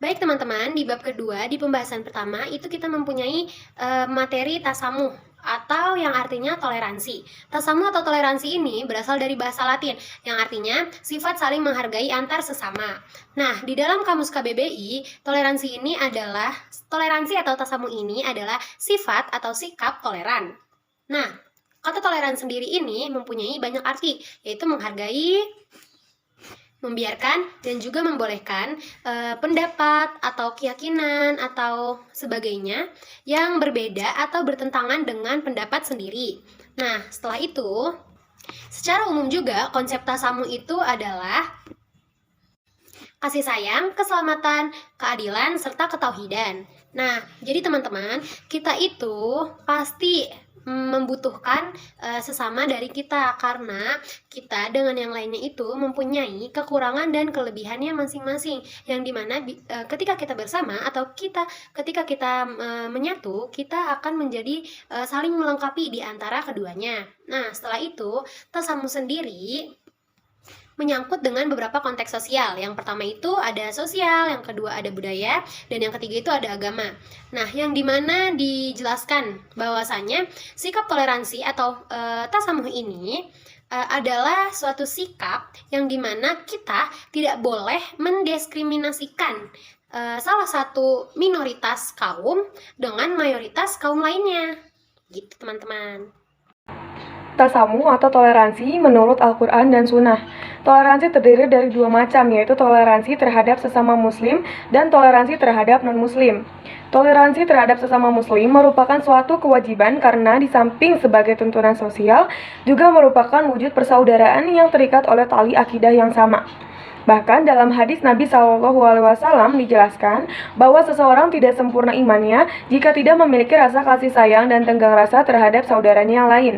Baik teman-teman, di bab kedua, di pembahasan pertama, itu kita mempunyai materi tasamuh atau yang artinya toleransi. Tasamuh atau toleransi ini berasal dari bahasa Latin, yang artinya sifat saling menghargai antar sesama. Nah, di dalam kamus KBBI, toleransi atau tasamuh ini adalah sifat atau sikap toleran. Nah, kata toleran sendiri ini mempunyai banyak arti, yaitu menghargai, membiarkan, dan juga membolehkan pendapat atau keyakinan atau sebagainya yang berbeda atau bertentangan dengan pendapat sendiri. Nah, setelah itu, secara umum juga konsep tasamu itu adalah kasih sayang, keselamatan, keadilan, serta ketauhidan. Nah, jadi teman-teman, kita itu pasti membutuhkan sesama dari kita, karena kita dengan yang lainnya itu mempunyai kekurangan dan kelebihannya masing-masing, yang dimana ketika kita bersama atau ketika kita menyatu, kita akan menjadi saling melengkapi di antara keduanya. Nah, setelah itu tasamu sendiri menyangkut dengan beberapa konteks sosial. Yang pertama itu ada sosial, yang kedua ada budaya, dan yang ketiga itu ada agama. Nah, yang dimana dijelaskan bahwasanya sikap toleransi atau tasamuh ini adalah suatu sikap yang dimana kita tidak boleh mendiskriminasikan salah satu minoritas kaum dengan mayoritas kaum lainnya. Gitu teman-teman. Tasamuh atau toleransi menurut Al-Quran dan Sunnah. Toleransi terdiri dari dua macam, yaitu toleransi terhadap sesama muslim dan toleransi terhadap non-muslim. Toleransi terhadap sesama muslim merupakan suatu kewajiban karena di samping sebagai tuntunan sosial, juga merupakan wujud persaudaraan yang terikat oleh tali akidah yang sama. Bahkan dalam hadis Nabi SAW dijelaskan bahwa seseorang tidak sempurna imannya jika tidak memiliki rasa kasih sayang dan tenggang rasa terhadap saudaranya yang lain.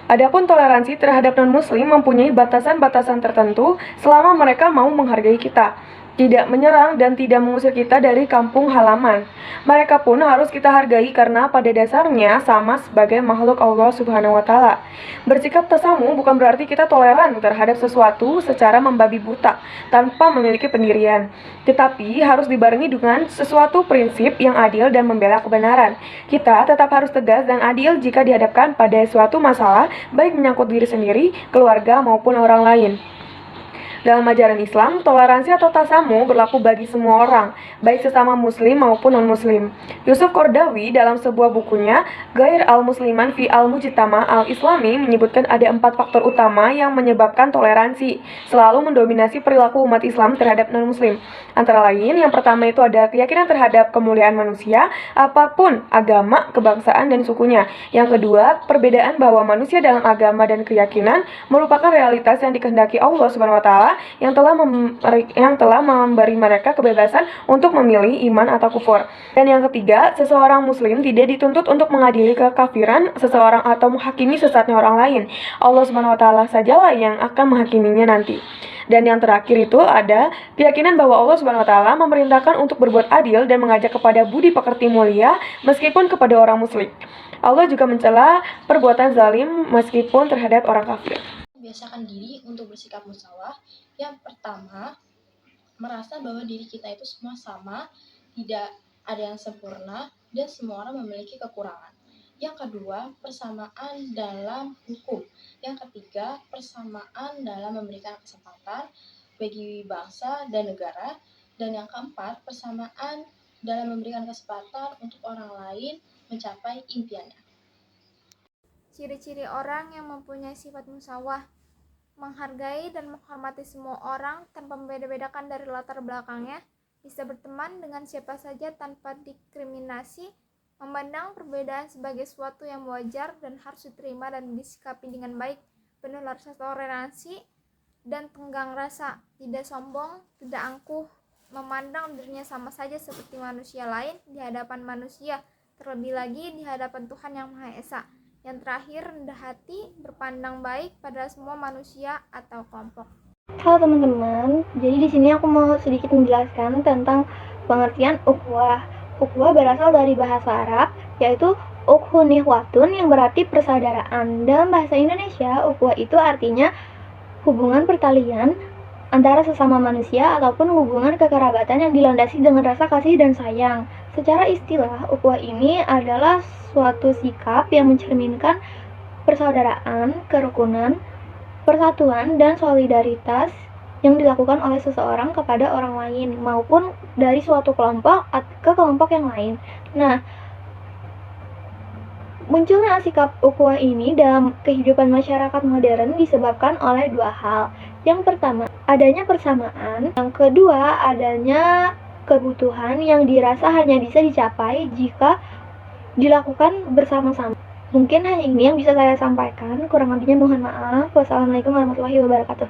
Adapun toleransi terhadap non-muslim mempunyai batasan-batasan tertentu selama mereka mau menghargai kita, tidak menyerang dan tidak mengusir kita dari kampung halaman. Mereka pun harus kita hargai karena pada dasarnya sama sebagai makhluk Allah Subhanahu wa Ta'ala. Bersikap tasamu bukan berarti kita toleran terhadap sesuatu secara membabi buta tanpa memiliki pendirian, tetapi harus dibarengi dengan sesuatu prinsip yang adil dan membela kebenaran. Kita tetap harus tegas dan adil jika dihadapkan pada suatu masalah, baik menyangkut diri sendiri, keluarga maupun orang lain. Dalam ajaran Islam, toleransi atau tasamu berlaku bagi semua orang, baik sesama muslim maupun non-muslim. Yusuf Qaradawi dalam sebuah bukunya, Ghair al-Musliman fi al-Mujtama al-Islami menyebutkan ada 4 faktor utama yang menyebabkan toleransi selalu mendominasi perilaku umat Islam terhadap non-muslim. Antara lain, yang pertama itu ada keyakinan terhadap kemuliaan manusia, apapun agama, kebangsaan, dan sukunya. Yang kedua, perbedaan bahwa manusia dalam agama dan keyakinan merupakan realitas yang dikehendaki Allah Subhanahu wa Ta'ala yang telah memberi mereka kebebasan untuk memilih iman atau kufur. Dan yang ketiga, seseorang muslim tidak dituntut untuk mengadili kekafiran seseorang atau menghakimi sesatnya orang lain. Allah Subhanahu wa Ta'ala sajalah yang akan menghakiminya nanti. Dan yang terakhir itu ada keyakinan bahwa Allah Subhanahu wa Ta'ala memerintahkan untuk berbuat adil dan mengajak kepada budi pekerti mulia meskipun kepada orang musyrik. Allah juga mencela perbuatan zalim meskipun terhadap orang kafir. Biasakan diri untuk bersikap musyawarah. Yang pertama, merasa bahwa diri kita itu semua sama, tidak ada yang sempurna, dan semua orang memiliki kekurangan. Yang kedua, persamaan dalam hukum. Yang ketiga, persamaan dalam memberikan kesempatan bagi bangsa dan negara. Dan yang keempat, persamaan dalam memberikan kesempatan untuk orang lain mencapai impiannya. Ciri-ciri orang yang mempunyai sifat musyawarah: menghargai dan menghormati semua orang tanpa membeda-bedakan dari latar belakangnya, bisa berteman dengan siapa saja tanpa diskriminasi, memandang perbedaan sebagai sesuatu yang wajar dan harus diterima dan disikapi dengan baik, penuh rasa toleransi dan tenggang rasa, tidak sombong, tidak angkuh, memandang dirinya sama saja seperti manusia lain di hadapan manusia, terlebih lagi di hadapan Tuhan Yang Maha Esa. Yang terakhir, rendah hati, berpandang baik pada semua manusia atau kelompok. Halo teman-teman, jadi di sini aku mau sedikit menjelaskan tentang pengertian ukhuwah. Ukhuwah berasal dari bahasa Arab, yaitu ukhun ihwatun yang berarti persaudaraan. Dalam bahasa Indonesia, ukhuwah itu artinya hubungan pertalian antara sesama manusia ataupun hubungan kekerabatan yang dilandasi dengan rasa kasih dan sayang. Secara istilah, ukhuwah ini adalah suatu sikap yang mencerminkan persaudaraan, kerukunan, persatuan, dan solidaritas yang dilakukan oleh seseorang kepada orang lain maupun dari suatu kelompok ke kelompok yang lain. Nah, munculnya sikap ukhuwah ini dalam kehidupan masyarakat modern disebabkan oleh dua hal. Yang pertama, adanya persamaan. Yang kedua, adanya kebutuhan yang dirasa hanya bisa dicapai jika dilakukan bersama-sama. Mungkin hanya ini yang bisa saya sampaikan. Kurang lebihnya mohon maaf. Wassalamualaikum warahmatullahi wabarakatuh.